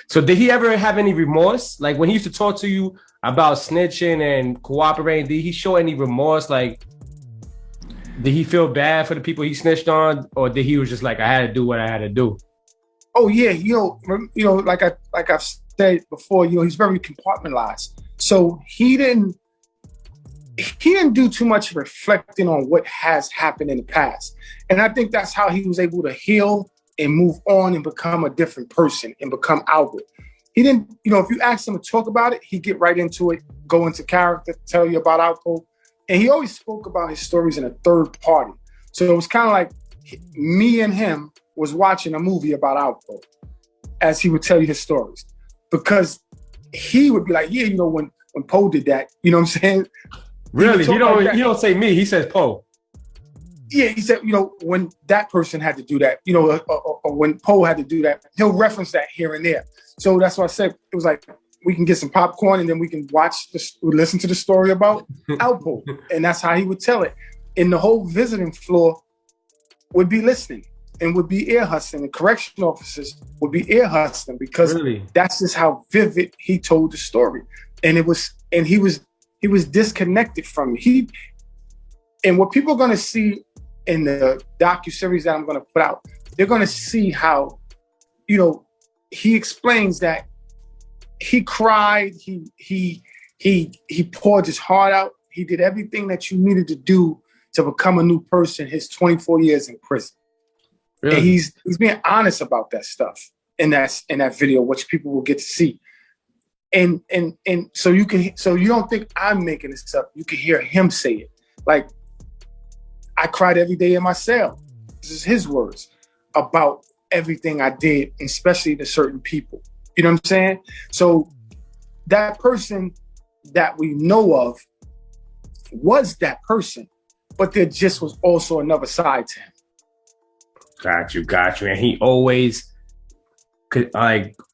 So did he ever have any remorse? Like when he used to talk to you about snitching and cooperating, did he show any remorse? Like, did he feel bad for the people he snitched on, or did he was just like, I had to do what I had to do? Oh yeah, like I've said before, he's very compartmentalized. So he didn't do too much reflecting on what has happened in the past. And I think that's how he was able to heal and move on and become a different person and become Albert. He didn't, if you ask him to talk about it, he'd get right into it, go into character, tell you about Alpo. And he always spoke about his stories in a third party. So it was kind of like me and him was watching a movie about Alpo as he would tell you his stories. Because he would be like, yeah, when Poe did that, you know what I'm saying? Really? He don't say me, he says Poe. Yeah, he said, when that person had to do that, or when Poe had to do that, he'll reference that here and there. So that's why I said it was like we can get some popcorn and then we can listen to the story about Alpo. And that's how he would tell it. And the whole visiting floor would be listening and would be ear hustling. And correction officers would be ear hustling because that's just how vivid he told the story. And he was disconnected from it. And what people are going to see in the docuseries that I'm going to put out, they're going to see how, he explains that he cried, he poured his heart out. He did everything that you needed to do to become a new person his 24 years in prison. Really? And he's being honest about that stuff in that video, which people will get to see. And so you don't think I'm making this up. You can hear him say it. Like, I cried every day in my cell. This is his words about everything I did, especially to certain people. You know what I'm saying? So that person that we know of was that person, but there just was also another side to him. Got you. And he always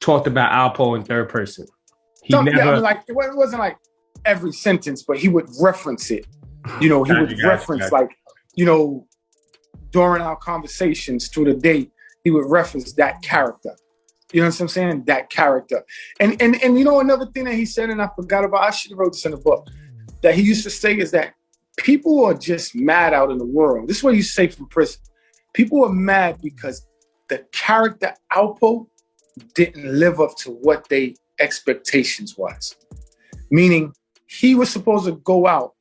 talked about Alpo in third person. It wasn't like every sentence, but he would reference it. He would reference during our conversations through the day, he would reference that character. You know what I'm saying? That character. And another thing that he said, and I forgot about, I should have wrote this in the book, that he used to say is that people are just mad out in the world. This is what he used to say from prison. People are mad because the character Alpo didn't live up to what they expectations was. Meaning he was supposed to go out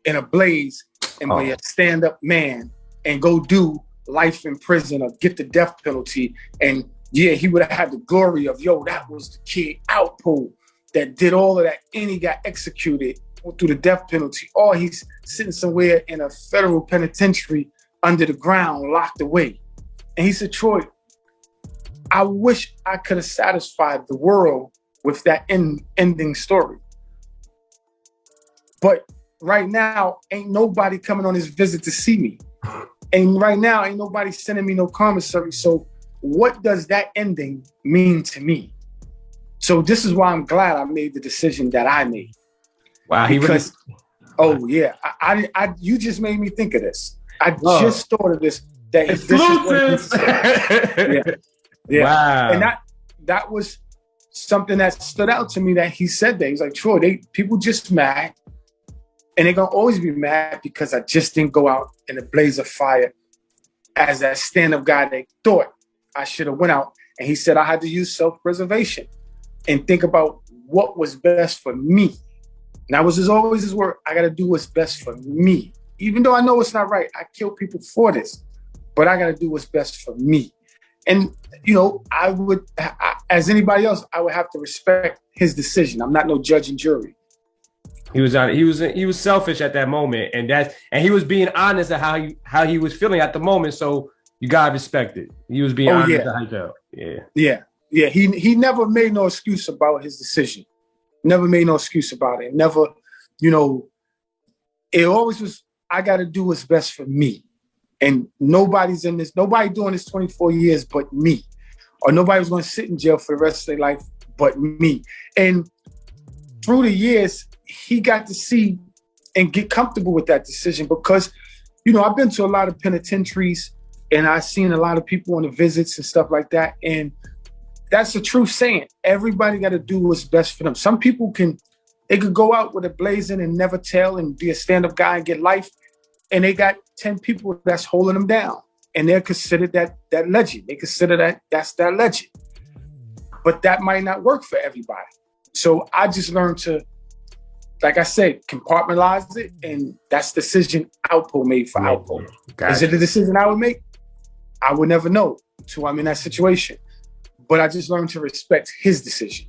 in a blaze and be a stand-up man and go do life in prison or get the death penalty. And yeah, he would have had the glory of, that was the kid Alpo that did all of that and he got executed through the death penalty. Or he's sitting somewhere in a federal penitentiary under the ground, locked away. And he said, Troy, I wish I could have satisfied the world with that ending story. But right now, ain't nobody coming on this visit to see me. And right now, ain't nobody sending me no commissary. So what does that ending mean to me? So this is why I'm glad I made the decision that I made. Wow. You just made me think of this. I just thought of this. That this is what he said. Yeah. Wow. And that was something that stood out to me that he said that. He's like, Troy, people just mad. And they're going to always be mad because I just didn't go out in a blaze of fire as that stand-up guy they thought I should have went out. And he said I had to use self-preservation and think about what was best for me. And that was always his word. I got to do what's best for me. Even though I know it's not right. I kill people for this. But I got to do what's best for me. And, I would, as anybody else, I would have to respect his decision. I'm not no judge and jury. He was selfish at that moment, and he was being honest at how he was feeling at the moment. So you gotta respect it. He was being honest at how he felt. Yeah. He never made no excuse about his decision. Never made no excuse about it. Never, it always was. I got to do what's best for me, and nobody doing this 24 years but me, or nobody was going to sit in jail for the rest of their life but me. And through the years, he got to see and get comfortable with that decision because, I've been to a lot of penitentiaries and I've seen a lot of people on the visits and stuff like that. And that's a true saying. Everybody got to do what's best for them. Some people they could go out with a blazing and never tell and be a stand-up guy and get life. And they got 10 people that's holding them down. And they're considered that legend. They consider that's that legend. But that might not work for everybody. So I just learned to, like I said, compartmentalize it. And that's the decision Alpo made for Alpo. Gotcha. Is it a decision I would make? I would never know until I'm in that situation. But I just learned to respect his decision.